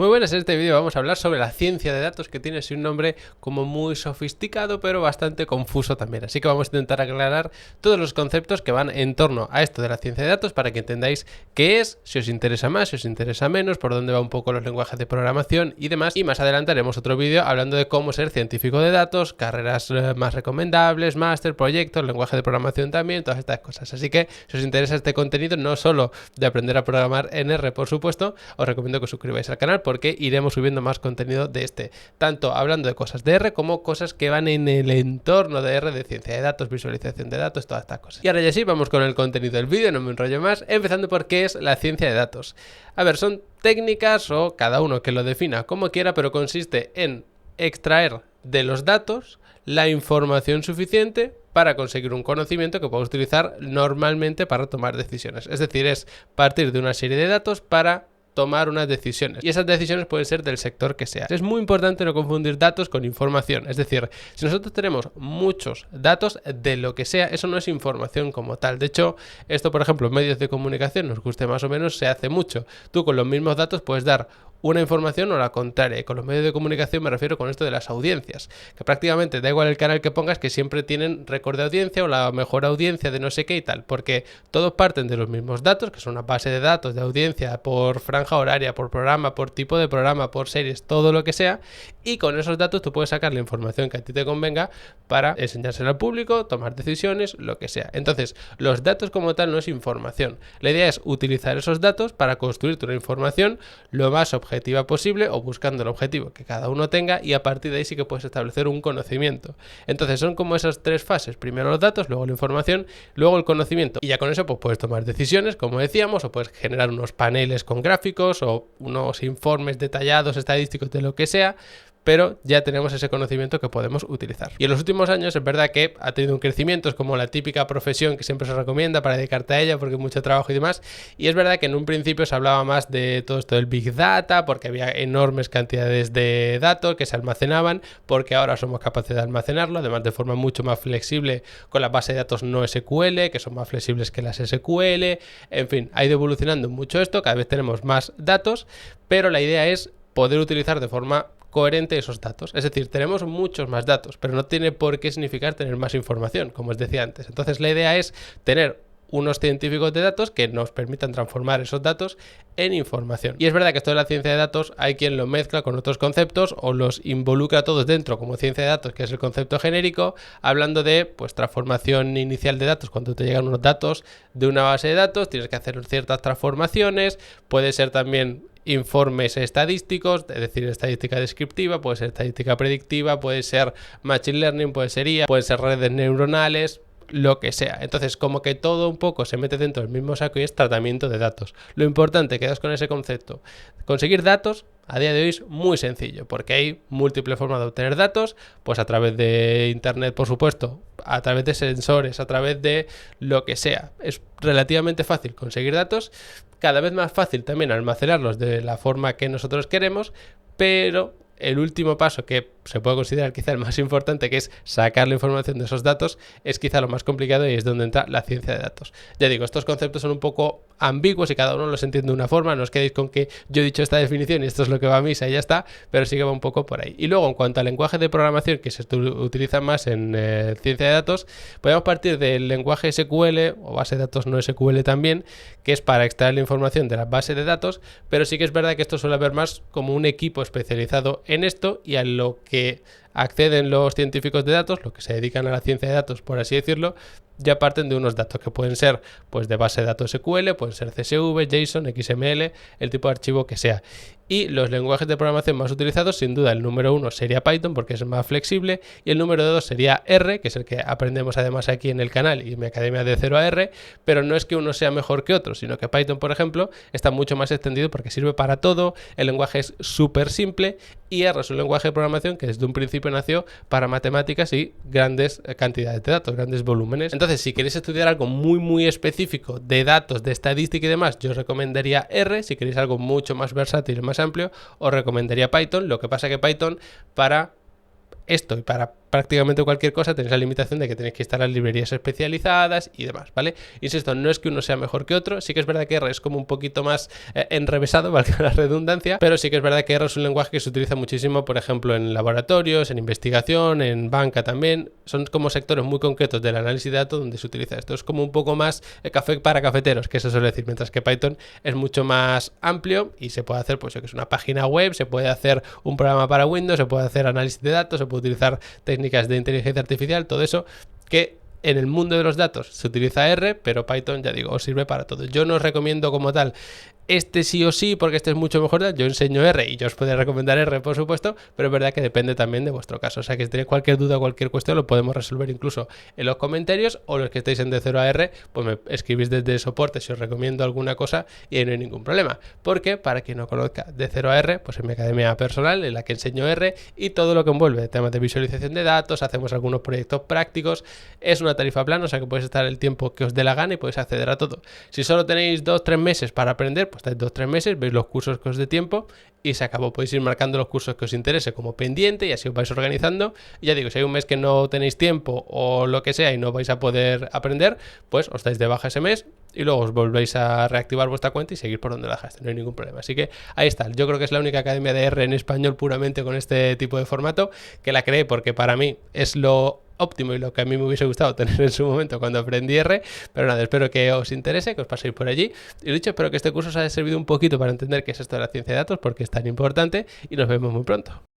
Muy buenas, en este vídeo vamos a hablar sobre la ciencia de datos, que tiene así un nombre como muy sofisticado pero bastante confuso también. Así que vamos a intentar aclarar todos los conceptos que van en torno a esto de la ciencia de datos para que entendáis qué es, si os interesa más, si os interesa menos, por dónde va un poco los lenguajes de programación y demás. Y más adelante haremos otro vídeo hablando de cómo ser científico de datos, carreras más recomendables, máster, proyectos, lenguaje de programación también, todas estas cosas. Así que si os interesa este contenido, no solo de aprender a programar en R, por supuesto, os recomiendo que os suscribáis al canal porque iremos subiendo más contenido de este, tanto hablando de cosas de R como cosas que van en el entorno de R, de ciencia de datos, visualización de datos, todas estas cosas. Y ahora ya sí, vamos con el contenido del vídeo, no me enrollo más, empezando por qué es la ciencia de datos. A ver, son técnicas o cada uno que lo defina como quiera, pero consiste en extraer de los datos la información suficiente para conseguir un conocimiento que puedas utilizar normalmente para tomar decisiones. Es decir, es partir de una serie de datos para tomar unas decisiones, y esas decisiones pueden ser del sector que sea. Es muy importante no confundir datos con información, es decir, si nosotros tenemos muchos datos de lo que sea, eso no es información como tal. De hecho, esto por ejemplo en medios de comunicación, nos guste más o menos, se hace mucho. Tú con los mismos datos puedes dar una información o la contraria, y con los medios de comunicación me refiero con esto de las audiencias, que prácticamente da igual el canal que pongas, que siempre tienen récord de audiencia o la mejor audiencia de no sé qué y tal, porque todos parten de los mismos datos, que son una base de datos de audiencia por franja horaria, por programa, por tipo de programa, por series, todo lo que sea, y con esos datos tú puedes sacar la información que a ti te convenga para enseñársela al público, tomar decisiones, lo que sea. Entonces, los datos como tal no es información. La idea es utilizar esos datos para construirte una información lo más objetiva posible, o buscando el objetivo que cada uno tenga, y a partir de ahí sí que puedes establecer un conocimiento. Entonces son como esas tres fases: primero los datos, luego la información, luego el conocimiento, y ya con eso pues puedes tomar decisiones, como decíamos, o puedes generar unos paneles con gráficos o unos informes detallados estadísticos de lo que sea, pero ya tenemos ese conocimiento que podemos utilizar. Y en los últimos años es verdad que ha tenido un crecimiento, es como la típica profesión que siempre se recomienda para dedicarte a ella porque hay mucho trabajo y demás, y es verdad que en un principio se hablaba más de todo esto del Big Data, porque había enormes cantidades de datos que se almacenaban, porque ahora somos capaces de almacenarlo, además de forma mucho más flexible con la base de datos no SQL, que son más flexibles que las SQL, en fin, ha ido evolucionando mucho esto, cada vez tenemos más datos, pero la idea es poder utilizar de forma coherente esos datos. Es decir, tenemos muchos más datos, pero no tiene por qué significar tener más información, como os decía antes. Entonces la idea es tener unos científicos de datos que nos permitan transformar esos datos en información. Y es verdad que esto de la ciencia de datos hay quien lo mezcla con otros conceptos o los involucra todos dentro como ciencia de datos, que es el concepto genérico, hablando de pues transformación inicial de datos. Cuando te llegan unos datos de una base de datos, tienes que hacer ciertas transformaciones, puede ser también informes estadísticos, es decir, estadística descriptiva, puede ser estadística predictiva, puede ser machine learning, pueden ser redes neuronales, lo que sea. Entonces, como que todo un poco se mete dentro del mismo saco y es tratamiento de datos. Lo importante, quedas con ese concepto. Conseguir datos a día de hoy es muy sencillo, porque hay múltiples formas de obtener datos, pues a través de internet, por supuesto, a través de sensores, a través de lo que sea. Es relativamente fácil conseguir datos, cada vez más fácil también almacenarlos de la forma que nosotros queremos, pero el último paso, que se puede considerar quizá el más importante, que es sacar la información de esos datos, es quizá lo más complicado, y es donde entra la ciencia de datos. Ya digo, estos conceptos son un poco ambiguos y cada uno los entiende de una forma, no os quedéis con que yo he dicho esta definición y esto es lo que va a misa y ya está, pero sí que va un poco por ahí. Y luego, en cuanto al lenguaje de programación que se utiliza más en ciencia de datos, podemos partir del lenguaje SQL o base de datos no SQL también, que es para extraer la información de la base de datos, pero sí que es verdad que esto suele haber más como un equipo especializado en esto, y a lo que acceden los científicos de datos, los que se dedican a la ciencia de datos, por así decirlo, ya parten de unos datos que pueden ser pues de base de datos SQL, pueden ser CSV, JSON, XML, el tipo de archivo que sea. Y los lenguajes de programación más utilizados, sin duda, el número 1 sería Python porque es más flexible, y el número 2 sería R, que es el que aprendemos además aquí en el canal y en mi academia de 0 a R, pero no es que uno sea mejor que otro, sino que Python, por ejemplo, está mucho más extendido porque sirve para todo, el lenguaje es súper simple, y R es un lenguaje de programación que desde un principio nació para matemáticas y grandes cantidades de datos, grandes volúmenes. Entonces, si queréis estudiar algo muy específico de datos, de estadística y demás, yo os recomendaría R. Si queréis algo mucho más versátil y más amplio, os recomendaría Python. Lo que pasa que Python, para esto y para prácticamente cualquier cosa tenéis la limitación de que tenéis que instalar librerías especializadas y demás, ¿vale? Insisto, no es que uno sea mejor que otro, sí que es verdad que R es como un poquito más enrevesado, valga la redundancia, pero sí que es verdad que R es un lenguaje que se utiliza muchísimo, por ejemplo, en laboratorios, en investigación, en banca también, son como sectores muy concretos del análisis de datos donde se utiliza esto, es como un poco más café para cafeteros, que eso suele decir, mientras que Python es mucho más amplio y se puede hacer, pues que es una página web, se puede hacer un programa para Windows, se puede hacer análisis de datos, se puede utilizar técnicas de inteligencia artificial, todo eso que en el mundo de los datos se utiliza R, pero Python, ya digo, os sirve para todo. Yo no os recomiendo como tal este sí o sí, porque este es mucho mejor. Yo enseño R y yo os podría recomendar R, por supuesto, pero es verdad que depende también de vuestro caso. O sea que si tenéis cualquier duda o cualquier cuestión, lo podemos resolver incluso en los comentarios, o los que estéis en de 0 a R, pues me escribís desde soporte si os recomiendo alguna cosa y ahí no hay ningún problema. Porque, para quien no conozca de 0 a R, pues en mi academia personal, en la que enseño R y todo lo que envuelve temas de visualización de datos, hacemos algunos proyectos prácticos, es una tarifa plana, o sea que podéis estar el tiempo que os dé la gana y podéis acceder a todo. Si solo tenéis 2-3 meses para aprender, pues estáis 2-3 meses, veis los cursos que os dé tiempo y se acabó. Podéis ir marcando los cursos que os interese como pendiente y así os vais organizando. Y ya digo, si hay un mes que no tenéis tiempo o lo que sea y no vais a poder aprender, pues os dais de baja ese mes y luego os volvéis a reactivar vuestra cuenta y seguir por donde la dejaste, no hay ningún problema. Así que ahí está, yo creo que es la única academia de R en español puramente con este tipo de formato, que la creé porque para mí es lo óptimo y lo que a mí me hubiese gustado tener en su momento cuando aprendí R, pero nada, espero que os interese, que os paséis por allí. Y lo dicho, espero que este curso os haya servido un poquito para entender qué es esto de la ciencia de datos, porque es tan importante, y nos vemos muy pronto.